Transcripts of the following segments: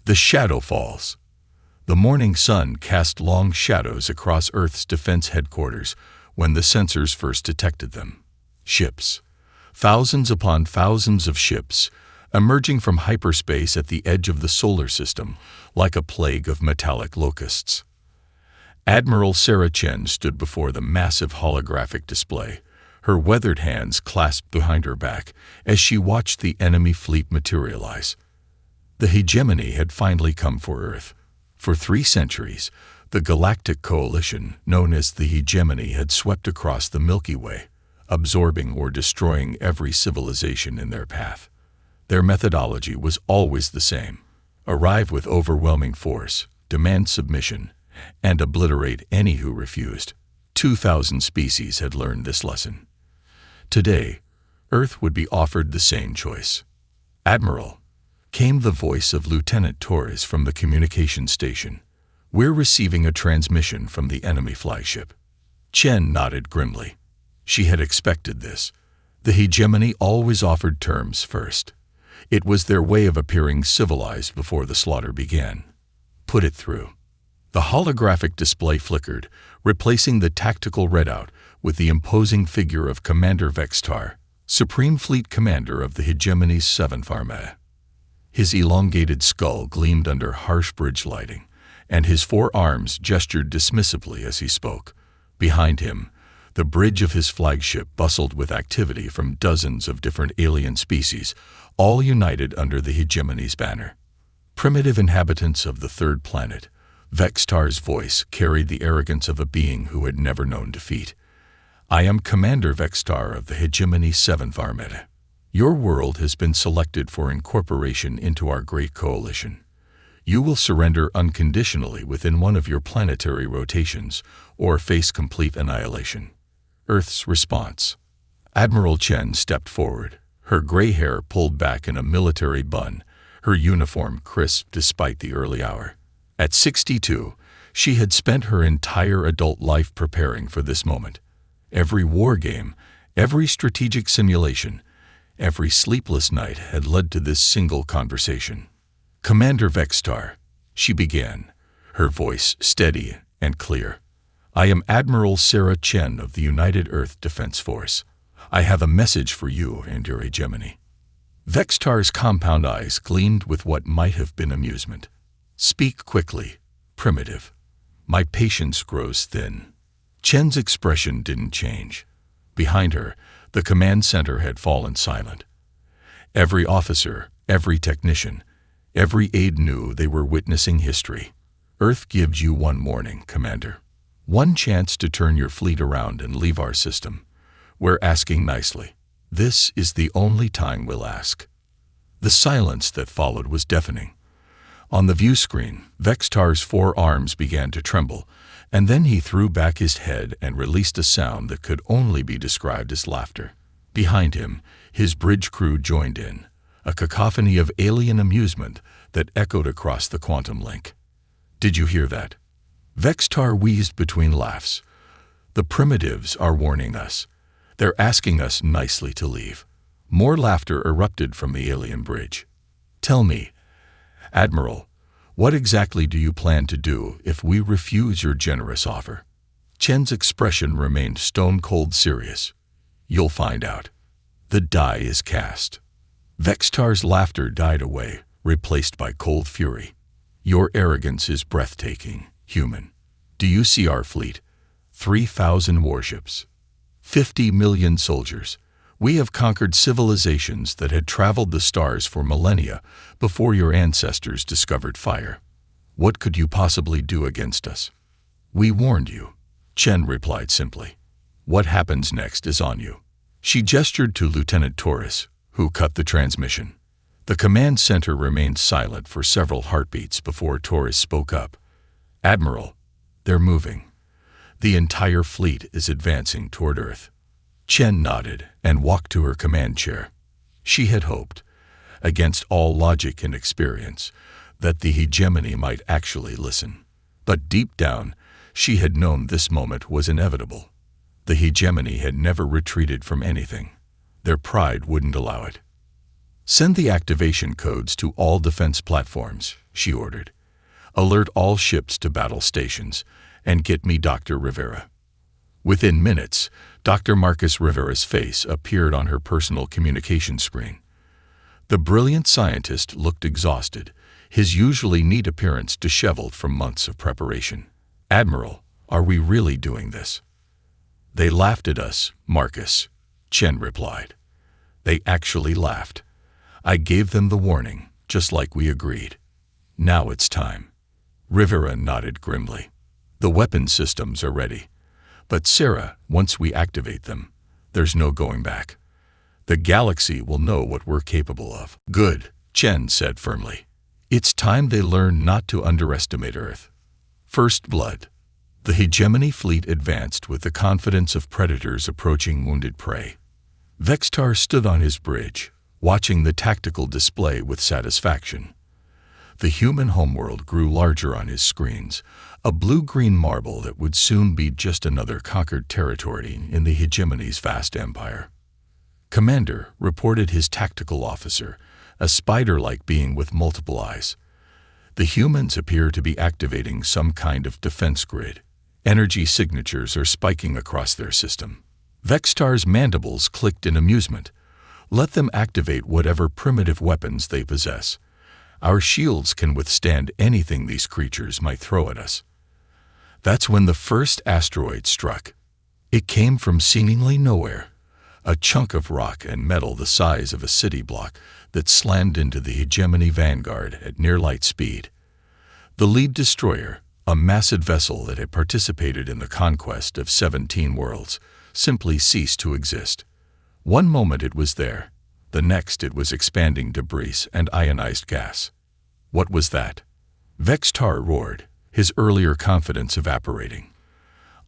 The shadow falls. The morning sun cast long shadows across Earth's defense headquarters when the sensors first detected them. Ships. Thousands upon thousands of ships, emerging from hyperspace at the edge of the solar system like a plague of metallic locusts. Admiral Sarah Chen stood before the massive holographic display, her weathered hands clasped behind her back as she watched the enemy fleet materialize. The hegemony had finally come for Earth. For 3 centuries, the Galactic Coalition, known as the hegemony, had swept across the Milky Way, absorbing or destroying every civilization in their path. Their methodology was always the same: arrive with overwhelming force, demand submission, and obliterate any who refused. 2,000 species had learned this lesson. Today, Earth would be offered the same choice. "Admiral," came the voice of Lieutenant Torres from the communication station. "We're receiving a transmission from the enemy flagship." Chen nodded grimly. She had expected this. The hegemony always offered terms first. It was their way of appearing civilized before the slaughter began. "Put it through." The holographic display flickered, replacing the tactical readout with the imposing figure of Commander Vextar, Supreme Fleet Commander of the hegemony's 7th Armada. His elongated skull gleamed under harsh bridge lighting, and his 4 arms gestured dismissively as he spoke. Behind him, the bridge of his flagship bustled with activity from dozens of different alien species, all united under the hegemony's banner. Primitive inhabitants of the 3rd planet, Vextar's voice carried the arrogance of a being who had never known defeat. "I am Commander Vextar of the hegemony's 7th Armada. Your world has been selected for incorporation into our great coalition. You will surrender unconditionally within one of your planetary rotations, or face complete annihilation." Earth's response. Admiral Chen stepped forward, her gray hair pulled back in a military bun, her uniform crisp despite the early hour. At 62, she had spent her entire adult life preparing for this moment. Every war game, every strategic simulation, every sleepless night had led to this single conversation. "Commander Vextar," she began, her voice steady and clear. "I am Admiral Sarah Chen of the United Earth Defense Force. I have a message for you and your hegemony." Vextar's compound eyes gleamed with what might have been amusement. "Speak quickly, primitive. My patience grows thin." Chen's expression didn't change. Behind her, the command center had fallen silent. Every officer, every technician, every aide knew they were witnessing history. "Earth gives you one morning, Commander. One chance to turn your fleet around and leave our system. We're asking nicely. This is the only time we'll ask." The silence that followed was deafening. On the view screen, Vextar's 4 arms began to tremble, and then he threw back his head and released a sound that could only be described as laughter. Behind him, his bridge crew joined in, a cacophony of alien amusement that echoed across the quantum link. "Did you hear that?" Vextar wheezed between laughs. "The primitives are warning us. They're asking us nicely to leave." More laughter erupted from the alien bridge. "Tell me, Admiral, what exactly do you plan to do if we refuse your generous offer?" Chen's expression remained stone-cold serious. "You'll find out. The die is cast." Vextar's laughter died away, replaced by cold fury. "Your arrogance is breathtaking, human. Do you see our fleet? 3,000 warships. 50 million soldiers. We have conquered civilizations that had traveled the stars for millennia before your ancestors discovered fire. What could you possibly do against us?" "We warned you," Chen replied simply. "What happens next is on you." She gestured to Lieutenant Torres, who cut the transmission. The command center remained silent for several heartbeats before Torres spoke up. "Admiral, they're moving. The entire fleet is advancing toward Earth." Chen nodded and walked to her command chair. She had hoped, against all logic and experience, that the hegemony might actually listen. But deep down, she had known this moment was inevitable. The hegemony had never retreated from anything. Their pride wouldn't allow it. "Send the activation codes to all defense platforms," she ordered. "Alert all ships to battle stations, and get me Dr. Rivera." Within minutes, Dr. Marcus Rivera's face appeared on her personal communication screen. The brilliant scientist looked exhausted, his usually neat appearance disheveled from months of preparation. "Admiral, are we really doing this?" "They laughed at us, Marcus," Chen replied. "They actually laughed. I gave them the warning, just like we agreed. Now it's time." Rivera nodded grimly. "The weapon systems are ready. But Sarah, once we activate them, there's no going back. The galaxy will know what we're capable of." "Good," Chen said firmly. "It's time they learn not to underestimate Earth." First blood. The hegemony fleet advanced with the confidence of predators approaching wounded prey. Vextar stood on his bridge, watching the tactical display with satisfaction. The human homeworld grew larger on his screens, a blue-green marble that would soon be just another conquered territory in the hegemony's vast empire. "Commander," reported his tactical officer, a spider-like being with multiple eyes. "The humans appear to be activating some kind of defense grid. Energy signatures are spiking across their system." Vextar's mandibles clicked in amusement. "Let them activate whatever primitive weapons they possess. Our shields can withstand anything these creatures might throw at us." That's when the first asteroid struck. It came from seemingly nowhere, a chunk of rock and metal the size of a city block that slammed into the hegemony vanguard at near-light speed. The lead destroyer, a massive vessel that had participated in the conquest of 17 worlds, simply ceased to exist. One moment it was there, the next it was expanding debris and ionized gas. What was that? Vextar roared, his earlier confidence evaporating.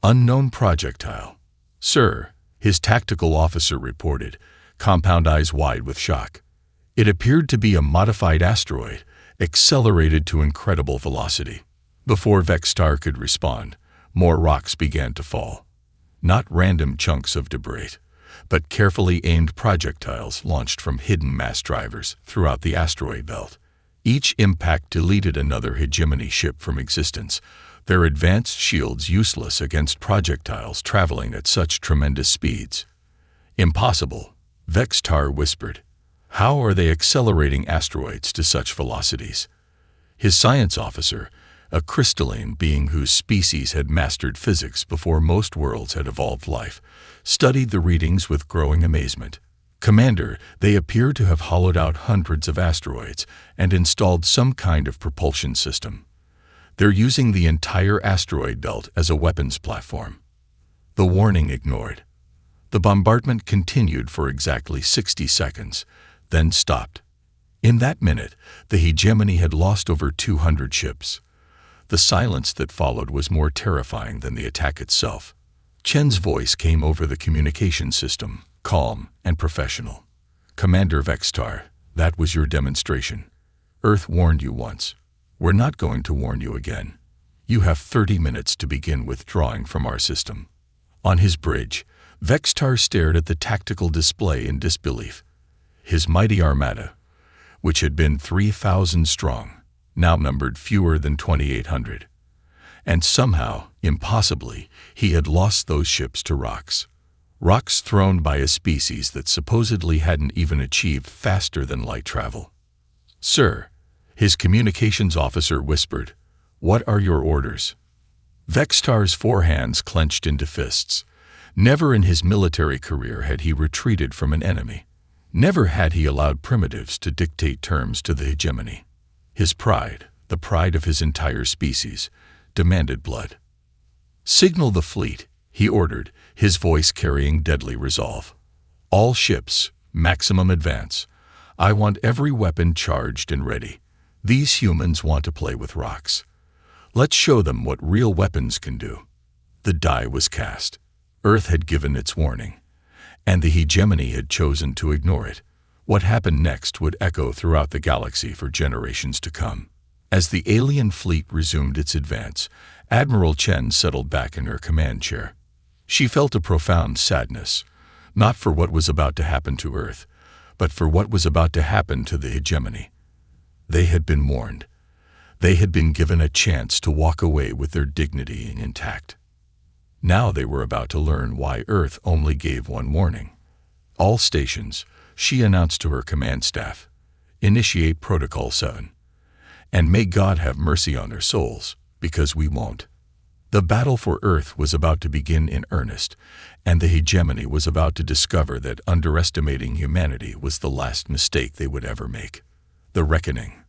"Unknown projectile." "Sir," his tactical officer reported, compound eyes wide with shock. It appeared to be a modified asteroid, accelerated to incredible velocity. Before Vextar could respond, more rocks began to fall. Not random chunks of debris, but carefully aimed projectiles launched from hidden mass drivers throughout the asteroid belt. Each impact deleted another hegemony ship from existence, their advanced shields useless against projectiles traveling at such tremendous speeds. "Impossible," Vextar whispered. "How are they accelerating asteroids to such velocities?" His science officer, a crystalline being whose species had mastered physics before most worlds had evolved life, studied the readings with growing amazement. "Commander, they appear to have hollowed out hundreds of asteroids and installed some kind of propulsion system. They're using the entire asteroid belt as a weapons platform." The warning ignored. The bombardment continued for exactly 60 seconds, then stopped. In that minute, the hegemony had lost over 200 ships. The silence that followed was more terrifying than the attack itself. Chen's voice came over the communication system, calm and professional. "Commander Vextar, that was your demonstration. Earth warned you once. We're not going to warn you again. You have 30 minutes to begin withdrawing from our system." On his bridge, Vextar stared at the tactical display in disbelief. His mighty armada, which had been 3,000 strong, now numbered fewer than 2,800. And somehow, impossibly, he had lost those ships to rocks. Rocks thrown by a species that supposedly hadn't even achieved faster than light travel. "Sir," his communications officer whispered, "what are your orders?" Vextar's four hands clenched into fists. Never in his military career had he retreated from an enemy. Never had he allowed primitives to dictate terms to the hegemony. His pride, the pride of his entire species, demanded blood. "Signal the fleet," he ordered, his voice carrying deadly resolve. "All ships, maximum advance. I want every weapon charged and ready. These humans want to play with rocks. Let's show them what real weapons can do." The die was cast. Earth had given its warning, and the hegemony had chosen to ignore it. What happened next would echo throughout the galaxy for generations to come. As the alien fleet resumed its advance, Admiral Chen settled back in her command chair. She felt a profound sadness, not for what was about to happen to Earth, but for what was about to happen to the hegemony. They had been warned. They had been given a chance to walk away with their dignity intact. Now they were about to learn why Earth only gave one warning. All stations, she announced to her command staff, initiate Protocol 7. And may God have mercy on their souls, because we won't. The battle for Earth was about to begin in earnest, and the hegemony was about to discover that underestimating humanity was the last mistake they would ever make. The reckoning.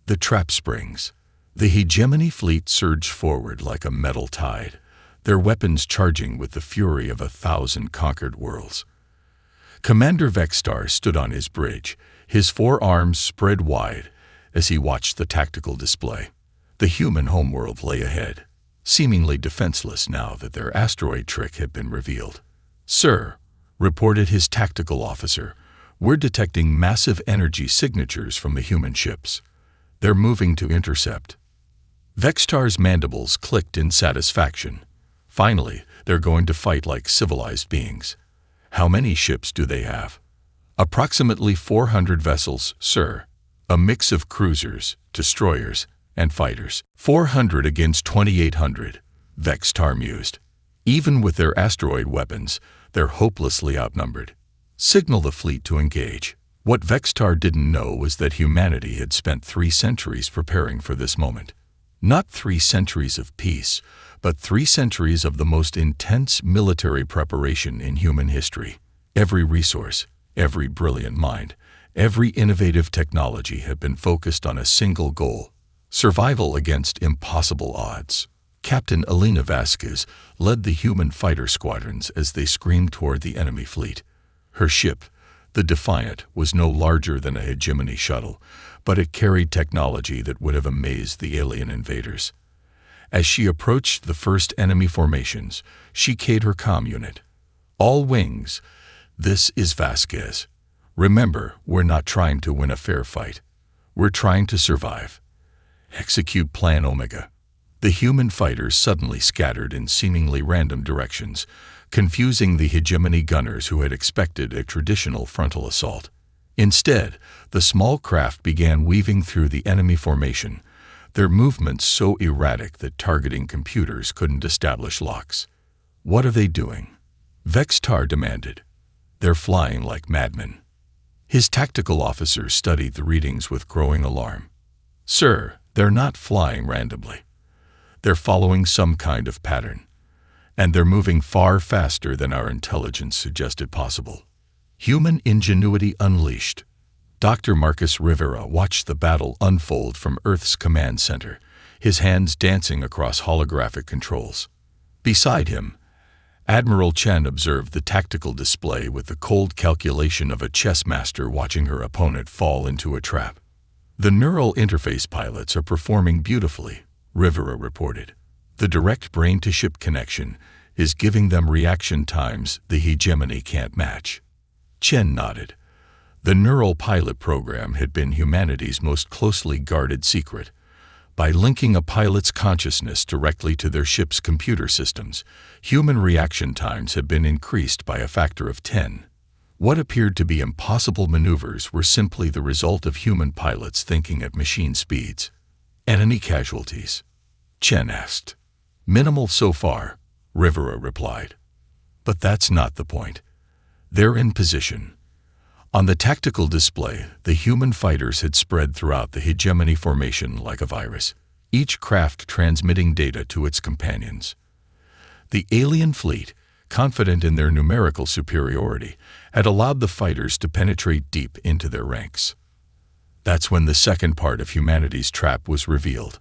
The trap springs. The hegemony fleet surged forward like a metal tide, their weapons charging with the fury of 1,000 conquered worlds. Commander Vextar stood on his bridge, his forearms spread wide, as he watched the tactical display. The human homeworld lay ahead, seemingly defenseless now that their asteroid trick had been revealed. "Sir," reported his tactical officer, "we're detecting massive energy signatures from the human ships. They're moving to intercept." Vextar's mandibles clicked in satisfaction. Finally, they're going to fight like civilized beings. "How many ships do they have?" "Approximately 400 vessels, sir. A mix of cruisers, destroyers, and fighters." 400 against 2,800, Vextar mused. Even with their asteroid weapons, they're hopelessly outnumbered. Signal the fleet to engage. What Vextar didn't know was that humanity had spent 3 centuries preparing for this moment. Not 3 centuries of peace, but 3 centuries of the most intense military preparation in human history. Every resource, every brilliant mind, every innovative technology had been focused on a single goal: survival against impossible odds. Captain Elena Vasquez led the human fighter squadrons as they screamed toward the enemy fleet. Her ship, the Defiant, was no larger than a hegemony shuttle, but it carried technology that would have amazed the alien invaders. As she approached the first enemy formations, she keyed her comm unit. "All wings, this is Vasquez. Remember, we're not trying to win a fair fight. We're trying to survive. Execute Plan Omega." The human fighters suddenly scattered in seemingly random directions, confusing the hegemony gunners who had expected a traditional frontal assault. Instead, the small craft began weaving through the enemy formation, their movements so erratic that targeting computers couldn't establish locks. "What are they doing?" Vextar demanded. "They're flying like madmen." His tactical officer studied the readings with growing alarm. "Sir, they're not flying randomly. They're following some kind of pattern. And they're moving far faster than our intelligence suggested possible." Human ingenuity unleashed. Dr. Marcus Rivera watched the battle unfold from Earth's command center, his hands dancing across holographic controls. Beside him, Admiral Chen observed the tactical display with the cold calculation of a chess master watching her opponent fall into a trap. "The neural interface pilots are performing beautifully," Rivera reported. "The direct brain-to-ship connection is giving them reaction times the hegemony can't match." Chen nodded. The neural pilot program had been humanity's most closely guarded secret. By linking a pilot's consciousness directly to their ship's computer systems, human reaction times had been increased by a factor of 10. What appeared to be impossible maneuvers were simply the result of human pilots thinking at machine speeds. "Enemy casualties?" Chen asked. "Minimal so far," Rivera replied. "But that's not the point. They're in position." On the tactical display, the human fighters had spread throughout the hegemony formation like a virus, each craft transmitting data to its companions. The alien fleet, confident in their numerical superiority, had allowed the fighters to penetrate deep into their ranks. That's when the second part of humanity's trap was revealed.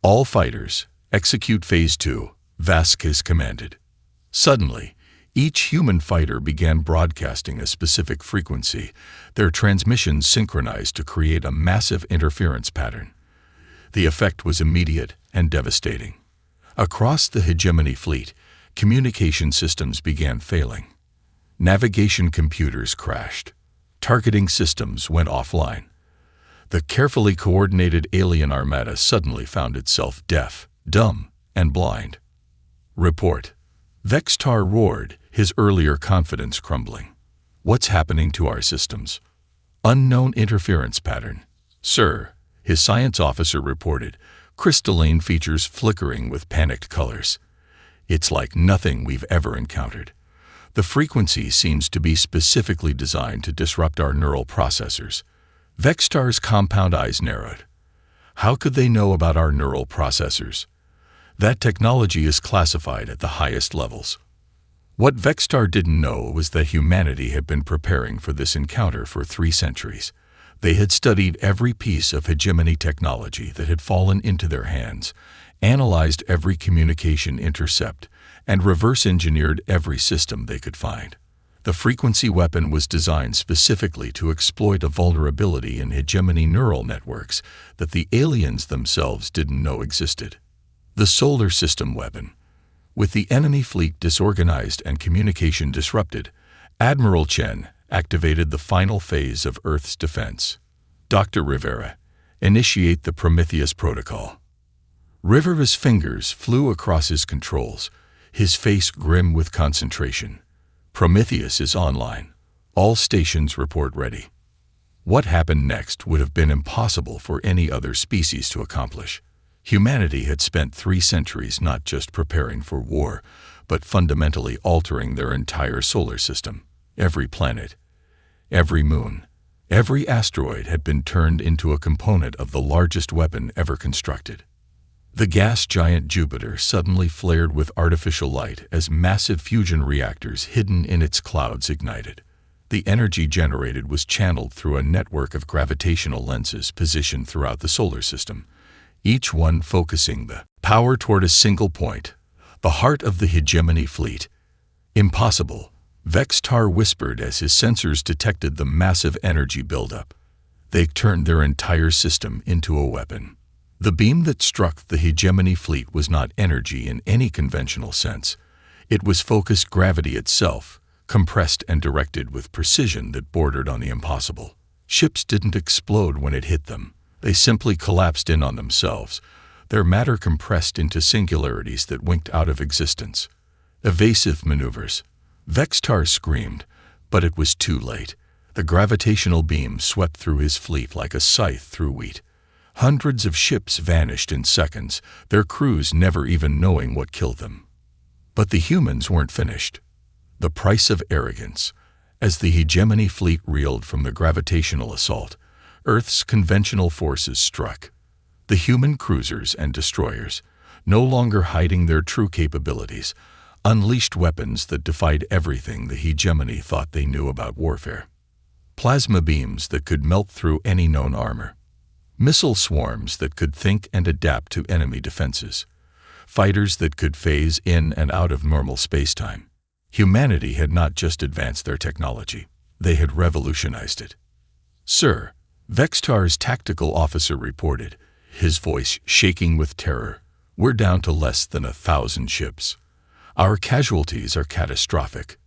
"All fighters, execute Phase 2, Vasquez commanded." Suddenly, each human fighter began broadcasting a specific frequency, their transmissions synchronized to create a massive interference pattern. The effect was immediate and devastating. Across the hegemony fleet, communication systems began failing. Navigation computers crashed. Targeting systems went offline. The carefully coordinated alien armada suddenly found itself deaf, dumb, and blind. "Report." Vextar roared, his earlier confidence crumbling. What's happening to our systems? Unknown interference pattern. Sir, his science officer reported, crystalline features flickering with panicked colors. It's like nothing we've ever encountered. The frequency seems to be specifically designed to disrupt our neural processors. Vextar's compound eyes narrowed. How could they know about our neural processors? That technology is classified at the highest levels. What Vextar didn't know was that humanity had been preparing for this encounter for 3 centuries. They had studied every piece of hegemony technology that had fallen into their hands, analyzed every communication intercept, and reverse-engineered every system they could find. The frequency weapon was designed specifically to exploit a vulnerability in hegemony neural networks that the aliens themselves didn't know existed. The solar system weapon. With the enemy fleet disorganized and communication disrupted, Admiral Chen activated the final phase of Earth's defense. Dr. Rivera, initiate the Prometheus protocol. Rivera's fingers flew across his controls, his face grim with concentration. Prometheus is online. All stations report ready. What happened next would have been impossible for any other species to accomplish. Humanity had spent 3 centuries not just preparing for war, but fundamentally altering their entire solar system. Every planet, every moon, every asteroid had been turned into a component of the largest weapon ever constructed. The gas giant Jupiter suddenly flared with artificial light as massive fusion reactors hidden in its clouds ignited. The energy generated was channeled through a network of gravitational lenses positioned throughout the solar system, each one focusing the power toward a single point, the heart of the hegemony fleet. Impossible, Vextar whispered as his sensors detected the massive energy buildup. They turned their entire system into a weapon. The beam that struck the hegemony fleet was not energy in any conventional sense. It was focused gravity itself, compressed and directed with precision that bordered on the impossible. Ships didn't explode when it hit them. They simply collapsed in on themselves, their matter compressed into singularities that winked out of existence. Evasive maneuvers. Vextar screamed, but it was too late. The gravitational beam swept through his fleet like a scythe through wheat. Hundreds of ships vanished in seconds, their crews never even knowing what killed them. But the humans weren't finished. The price of arrogance. As the hegemony fleet reeled from the gravitational assault, Earth's conventional forces struck. The human cruisers and destroyers, no longer hiding their true capabilities, unleashed weapons that defied everything the hegemony thought they knew about warfare. Plasma beams that could melt through any known armor. Missile swarms that could think and adapt to enemy defenses. Fighters that could phase in and out of normal spacetime. Humanity had not just advanced their technology, they had revolutionized it. Sir, Vextar's tactical officer reported, his voice shaking with terror, we're down to less than 1,000 ships. Our casualties are catastrophic.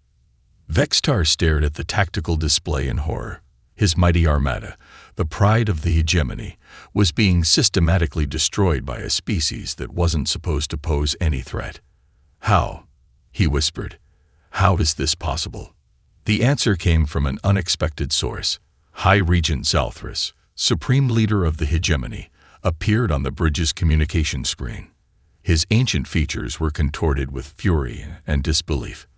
Vextar stared at the tactical display in horror. His mighty armada, the pride of the hegemony, was being systematically destroyed by a species that wasn't supposed to pose any threat. How? He whispered. How is this possible? The answer came from an unexpected source. High Regent Zalthris, supreme leader of the hegemony, appeared on the bridge's communication screen. His ancient features were contorted with fury and disbelief.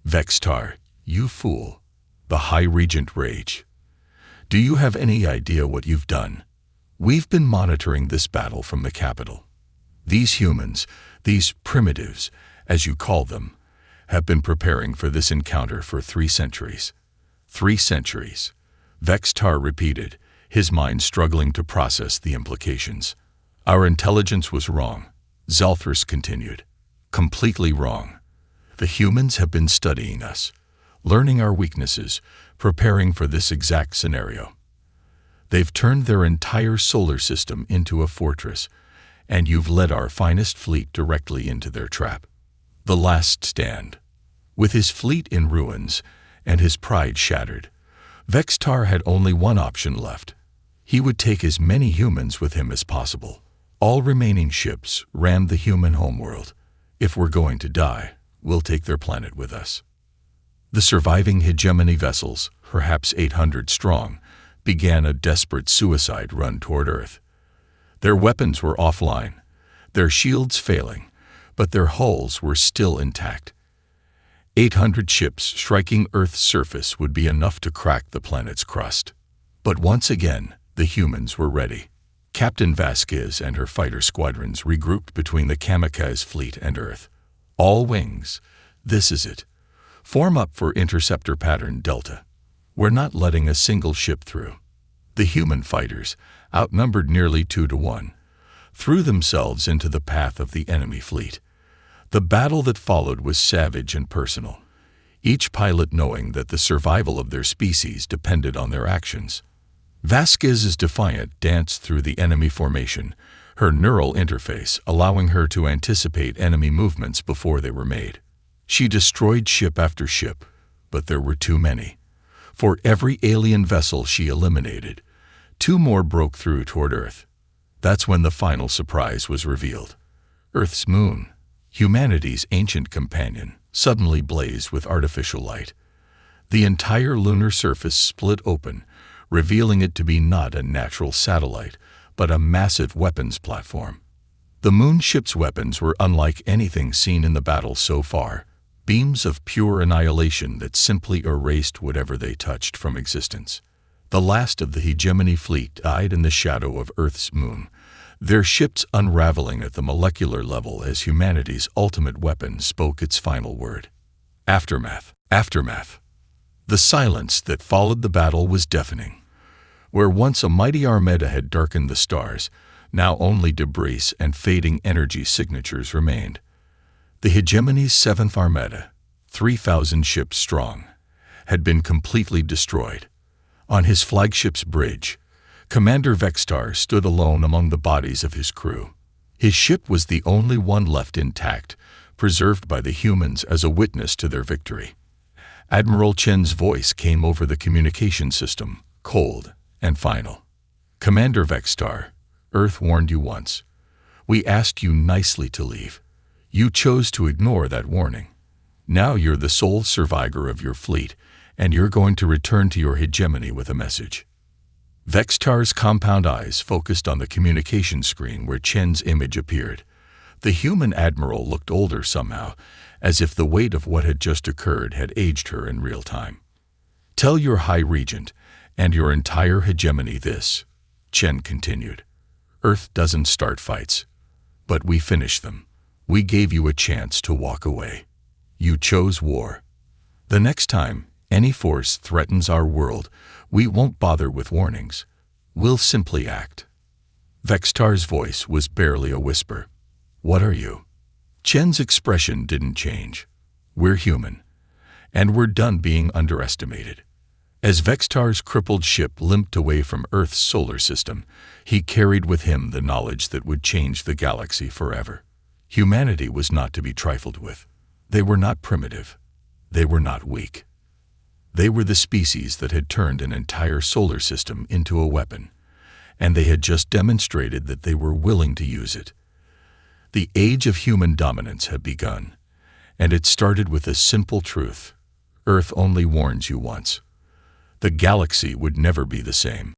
Vextar, you fool. The High Regent raged. Do you have any idea what you've done? We've been monitoring this battle from the capital. These humans, these primitives, as you call them, have been preparing for this encounter for 3 centuries. 3 centuries. Vextar repeated, his mind struggling to process the implications. Our intelligence was wrong, Zalthris continued. Completely wrong. The humans have been studying us, learning our weaknesses, preparing for this exact scenario. They've turned their entire solar system into a fortress, and you've led our finest fleet directly into their trap. The last stand. With his fleet in ruins and his pride shattered, Vextar had only one option left. He would take as many humans with him as possible. All remaining ships ran the human homeworld. If we're going to die, we'll take their planet with us. The surviving hegemony vessels, perhaps 800 strong, began a desperate suicide run toward Earth. Their weapons were offline, their shields failing, but their hulls were still intact. 800 ships striking Earth's surface would be enough to crack the planet's crust. But once again, the humans were ready. Captain Vasquez and her fighter squadrons regrouped between the kamikaze fleet and Earth. All wings. This is it. Form up for interceptor pattern Delta. We're not letting a single ship through. The human fighters, outnumbered nearly 2 to 1, threw themselves into the path of the enemy fleet. The battle that followed was savage and personal, each pilot knowing that the survival of their species depended on their actions. Vasquez's defiant danced through the enemy formation, her neural interface allowing her to anticipate enemy movements before they were made. She destroyed ship after ship, but there were too many. For every alien vessel she eliminated, 2 more broke through toward Earth. That's when the final surprise was revealed. Earth's moon, humanity's ancient companion, suddenly blazed with artificial light. The entire lunar surface split open, revealing it to be not a natural satellite, but a massive weapons platform. The moon ship's weapons were unlike anything seen in the battle so far, beams of pure annihilation that simply erased whatever they touched from existence. The last of the hegemony fleet died in the shadow of Earth's moon, their ships unraveling at the molecular level as humanity's ultimate weapon spoke its final word. Aftermath. Aftermath. The silence that followed the battle was deafening. Where once a mighty armada had darkened the stars, now only debris and fading energy signatures remained. The hegemony's 7th Armada, 3,000 ships strong, had been completely destroyed. On his flagship's bridge, Commander Vextar stood alone among the bodies of his crew. His ship was the only one left intact, preserved by the humans as a witness to their victory. Admiral Chen's voice came over the communication system, cold and final. Commander Vextar, Earth warned you once. We asked you nicely to leave. You chose to ignore that warning. Now you're the sole survivor of your fleet, and you're going to return to your hegemony with a message. Vextar's compound eyes focused on the communication screen where Chen's image appeared. The human admiral looked older somehow, as if the weight of what had just occurred had aged her in real time. Tell your High Regent and your entire hegemony this, Chen continued. Earth doesn't start fights, but we finish them. We gave you a chance to walk away. You chose war. The next time any force threatens our world, we won't bother with warnings. We'll simply act. Vextar's voice was barely a whisper. What are you? Chen's expression didn't change. We're human, and we're done being underestimated. As Vextar's crippled ship limped away from Earth's solar system, he carried with him the knowledge that would change the galaxy forever. Humanity was not to be trifled with. They were not primitive. They were not weak. They were the species that had turned an entire solar system into a weapon, and they had just demonstrated that they were willing to use it. The age of human dominance had begun, and it started with a simple truth. Earth only warns you once. The galaxy would never be the same.